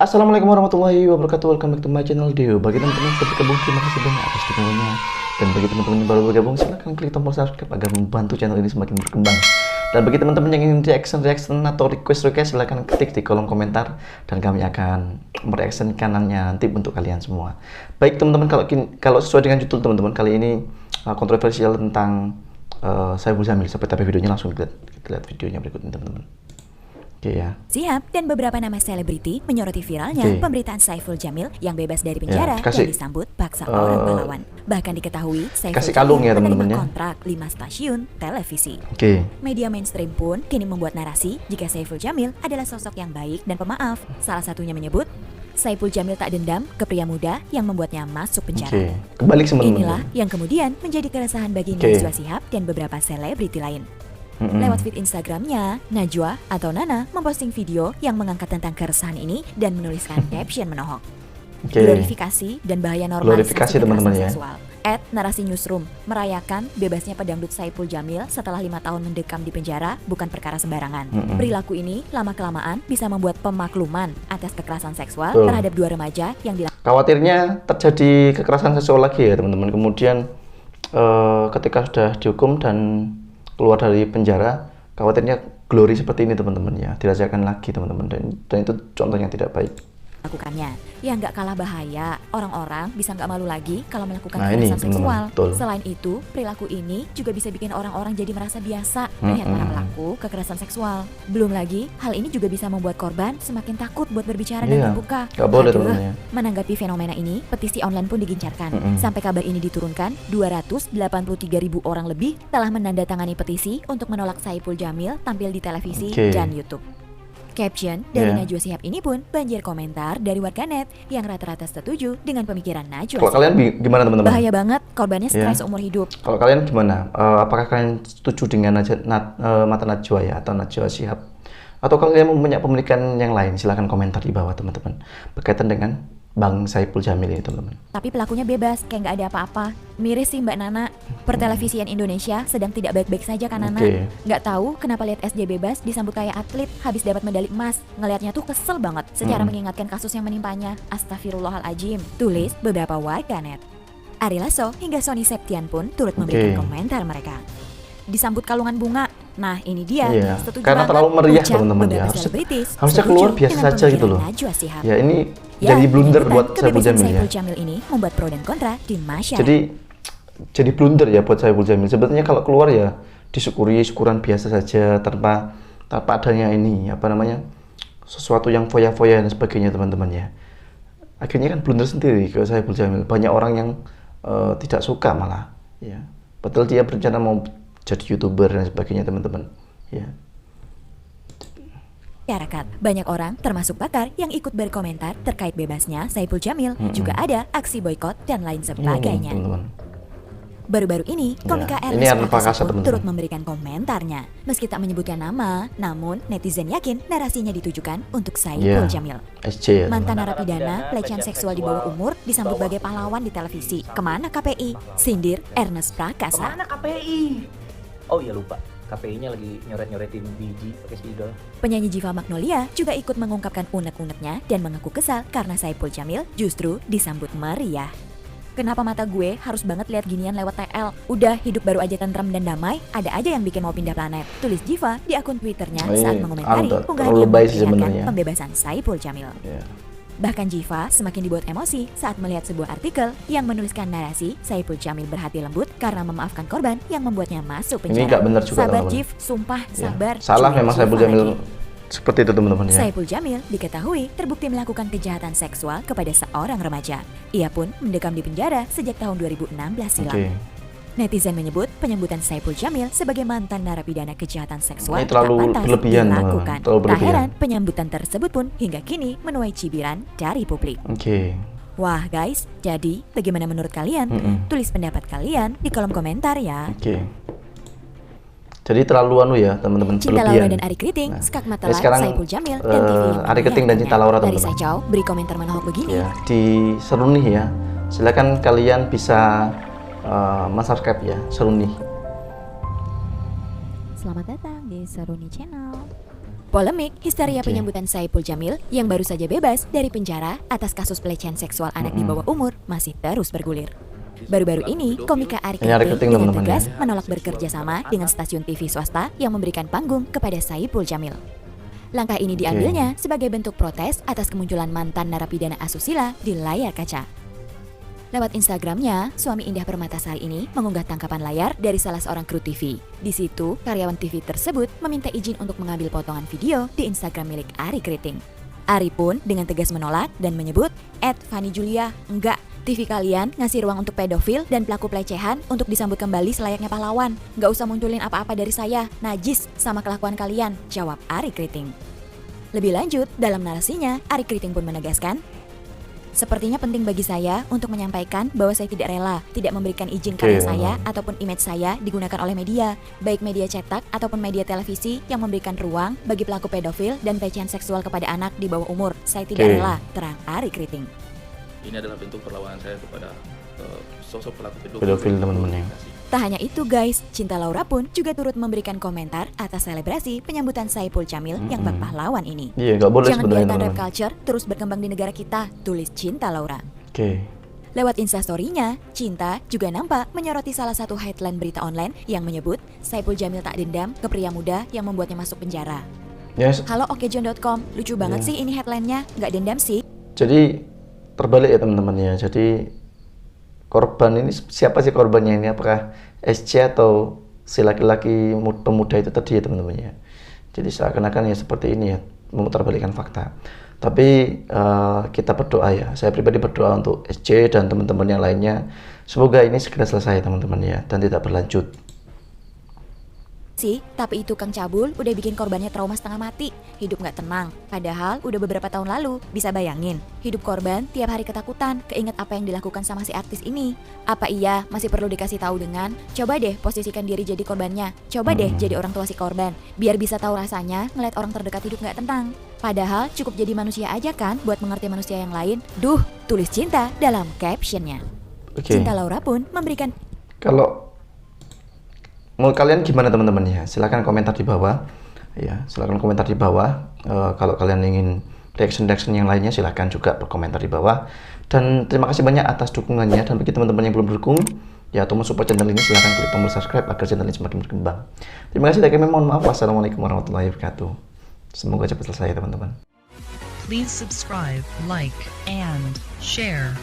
Assalamualaikum warahmatullahi wabarakatuh. Welcome back to my channel Deo. Bagi teman-teman yang sudah bergabung, terima kasih banyak atas dukungannya. Dan bagi teman-teman yang baru bergabung, silahkan klik tombol subscribe agar membantu channel ini semakin berkembang. Dan bagi teman-teman yang ingin reaction atau request, silahkan ketik di kolom komentar dan kami akan mereaction kanannya nanti untuk kalian semua. Baik teman-teman, kalau sesuai dengan judul teman-teman kali ini kontroversial tentang Saiful Jamil. Seperti apa videonya, langsung kita lihat videonya berikut ini teman-teman. Ya. Siap dan beberapa nama selebriti menyoroti viralnya pemberitaan Saiful Jamil yang bebas dari penjara dan disambut paksa orang pahlawan. Bahkan diketahui Saiful Jamil menerima kontrak 5 stasiun televisi. Media mainstream pun kini membuat narasi jika Saiful Jamil adalah sosok yang baik dan pemaaf. Salah satunya menyebut Saiful Jamil tak dendam ke pria muda yang membuatnya masuk penjara. Inilah yang kemudian menjadi keresahan bagi Najwa Shihab dan beberapa selebriti lain. Lewat feed Instagramnya, Najwa atau Nana memposting video yang mengangkat tentang keresahan ini dan menuliskan caption menohok. Glorifikasi dan bahaya normalisasi kekerasan seksual. @narasi newsroom merayakan bebasnya pedangdut Saiful Jamil setelah 5 tahun mendekam di penjara bukan perkara sembarangan. Perilaku ini lama-kelamaan bisa membuat pemakluman atas kekerasan seksual terhadap 2 remaja yang khawatirnya terjadi kekerasan seksual lagi ya teman-teman. Kemudian ketika sudah dihukum dan keluar dari penjara, khawatirnya glory seperti ini teman-teman ya, dirasakan lagi teman-teman, dan itu contoh yang tidak baik. Lakukannya, ya nggak kalah bahaya. Orang-orang bisa nggak malu lagi kalau melakukan kekerasan seksual. Selain itu, perilaku ini juga bisa bikin orang-orang jadi merasa biasa melihat para pelaku kekerasan seksual. Belum lagi, hal ini juga bisa membuat korban semakin takut buat berbicara dan terbuka. Menanggapi fenomena ini, petisi online pun digencarkan. Sampai kabar ini diturunkan, 283.000 orang lebih telah menandatangani petisi untuk menolak Saiful Jamil tampil di televisi dan YouTube. Caption dari Najwa Shihab ini pun banjir komentar dari warganet yang rata-rata setuju dengan pemikiran Najwa. Kalau kalian gimana teman-teman? Bahaya banget, korbannya stres umur hidup. Kalau kalian gimana? Apakah kalian setuju dengan mata Najwa ya atau Najwa Shihab? Atau kalian punya pemikiran yang lain? Silahkan komentar di bawah teman-teman berkaitan dengan Bang Saiful Jamil ini teman-teman. Tapi pelakunya bebas, kayak nggak ada apa-apa. Miris sih Mbak Nana. Pertelevisian Indonesia sedang tidak baik-baik saja kan Nana. Nggak tahu kenapa lihat SJ bebas disambut kayak atlet habis dapat medali emas. Ngelihatnya tuh kesel banget secara mengingatkan kasus yang menimpanya. Astagfirullahaladzim, tulis beberapa warganet. Ari Lasso hingga Sony Septian pun turut memberikan komentar mereka. Disambut kalungan bunga. Nah ini dia, setuju karena banget. Terlalu meriah teman-teman ya. Harusnya keluar biasa saja gitu loh. Ya ini jadi blunder buat Saiful Jamil ya. Saiful Jamil ini membuat pro dan kontra di masyarakat. Jadi blunder ya buat Saiful Jamil. Sebetulnya kalau keluar ya disyukuri, syukuran biasa saja tanpa adanya ini sesuatu yang foya-foya dan sebagainya teman-teman ya. Akhirnya kan blunder sendiri ke Saiful Jamil. Banyak orang yang tidak suka malah ya. Betul dia berencana mau jadi YouTuber dan sebagainya teman-teman ya. Masyarakat, banyak orang termasuk pakar yang ikut berkomentar terkait bebasnya Saiful Jamil. Juga ada aksi boykot dan lain sebagainya. Baru-baru ini, komika Ernest Prakasa pun turut memberikan komentarnya. Meski tak menyebutkan nama, namun netizen yakin narasinya ditujukan untuk Saiful Jamil. Mantan narapidana pelecehan seksual di bawah umur disambut sebagai pahlawan di televisi. Kemana KPI? Sindir Ernest Prakasa. Kemana KPI? Oh iya lupa, KPI-nya lagi nyoret-nyoretin biji pakai spidol. Penyanyi Ziva Magnolia juga ikut mengungkapkan unek-uneknya dan mengaku kesal karena Saiful Jamil justru disambut meriah. Kenapa mata gue harus banget lihat ginian lewat TL? Udah hidup baru aja tentram dan damai, ada aja yang bikin mau pindah planet. Tulis Ziva di akun Twitternya saat mengomentari unggahan yang memperlihatkan pembebasan Saiful Jamil. Bahkan Ziva semakin dibuat emosi saat melihat sebuah artikel yang menuliskan narasi Saiful Jamil berhati lembut karena memaafkan korban yang membuatnya masuk penjara. Ini nggak benar juga sabar Jiv, sumpah sabar. Salah memang Saiful Jamil seperti itu teman-teman ya. Saiful Jamil diketahui terbukti melakukan kejahatan seksual kepada seorang remaja. Ia pun mendekam di penjara sejak tahun 2016 silam. Netizen menyebut penyambutan Saiful Jamil sebagai mantan narapidana kejahatan seksual tak pantas dilakukan. Tak heran penyambutan tersebut pun hingga kini menuai cibiran dari publik. Wah guys, jadi bagaimana menurut kalian? Tulis pendapat kalian di kolom komentar ya. Jadi terlalu ya teman-teman, Cinta Laura dan Ari Kriting, Skak Mata Live, Saiful Jamil, dan TV Ari Kriting dan Cinta Laura teman-teman. Dari Sajau beri komentar menohok begini. Ya, di Seruni ya. Silakan kalian bisa subscribe ya, Seruni. Selamat datang di Seruni Channel. Polemik histeria penyambutan Saipul Jamil yang baru saja bebas dari penjara atas kasus pelecehan seksual anak di bawah umur masih terus bergulir. Baru-baru ini, komika Ari Kriting dengan tegas menolak bekerja sama dengan stasiun TV swasta yang memberikan panggung kepada Saipul Jamil. Langkah ini diambilnya sebagai bentuk protes atas kemunculan mantan narapidana asusila di layar kaca. Lewat Instagramnya, suami Indah Permatasari ini mengunggah tangkapan layar dari salah seorang kru TV. Di situ, karyawan TV tersebut meminta izin untuk mengambil potongan video di Instagram milik Ari Kriting. Ari pun dengan tegas menolak dan menyebut, @Fanny-Julia, enggak, TV kalian ngasih ruang untuk pedofil dan pelaku pelecehan untuk disambut kembali selayaknya pahlawan. Nggak usah munculin apa-apa dari saya, najis sama kelakuan kalian, jawab Ari Kriting. Lebih lanjut, dalam narasinya, Ari Kriting pun menegaskan, sepertinya penting bagi saya untuk menyampaikan bahwa saya tidak rela, tidak memberikan izin karya saya ataupun image saya digunakan oleh media, baik media cetak ataupun media televisi yang memberikan ruang bagi pelaku pedofil dan pelecehan seksual kepada anak di bawah umur. Saya tidak rela, terang Ari Kriting. Ini adalah bentuk perlawanan saya kepada sosok pelaku pedofil teman-teman ya. Tak hanya itu guys, Cinta Laura pun juga turut memberikan komentar atas selebrasi penyambutan Saipul Jamil yang bak pahlawan ini. Iya, nggak boleh Jangan sebenarnya, biarkan rap culture terus berkembang di negara kita, tulis Cinta Laura. Oke. Lewat instastory-nya, Cinta juga nampak menyoroti salah satu headline berita online yang menyebut Saipul Jamil tak dendam ke pria muda yang membuatnya masuk penjara. Yes. Halo okejon.com, lucu banget sih ini headline-nya, nggak dendam sih. Jadi terbalik ya teman-teman ya. Jadi korban ini siapa sih korbannya ini? Apakah SC atau si laki-laki pemuda itu tadi ya teman-teman ya? Jadi seakan-akan ya seperti ini ya, memutarbalikkan fakta. Tapi kita berdoa ya, saya pribadi berdoa untuk SC dan teman-teman yang lainnya, semoga ini segera selesai teman-teman ya, dan tidak berlanjut. Tapi itu Kang Cabul udah bikin korbannya trauma setengah mati, hidup nggak tenang. Padahal udah beberapa tahun lalu, bisa bayangin, hidup korban tiap hari ketakutan, keinget apa yang dilakukan sama si artis ini. Apa iya masih perlu dikasih tahu dengan, coba deh posisikan diri jadi korbannya, coba deh jadi orang tua si korban, biar bisa tahu rasanya ngeliat orang terdekat hidup nggak tenang. Padahal cukup jadi manusia aja kan buat mengerti manusia yang lain. Duh, tulis Cinta dalam captionnya. Cinta Laura pun memberikan, kalau menurut kalian gimana teman-teman ya? Silahkan komentar di bawah. Ya, silahkan komentar di bawah. Kalau kalian ingin reaction yang lainnya, silahkan juga berkomentar di bawah. Dan terima kasih banyak atas dukungannya. Dan bagi teman-teman yang belum berdukung, ya atau mau support channel ini, silahkan klik tombol subscribe agar channel ini semakin berkembang. Terima kasih. Dan mohon maaf. Wassalamualaikum warahmatullahi wabarakatuh. Semoga cepat selesai teman-teman. Please subscribe, like, and share.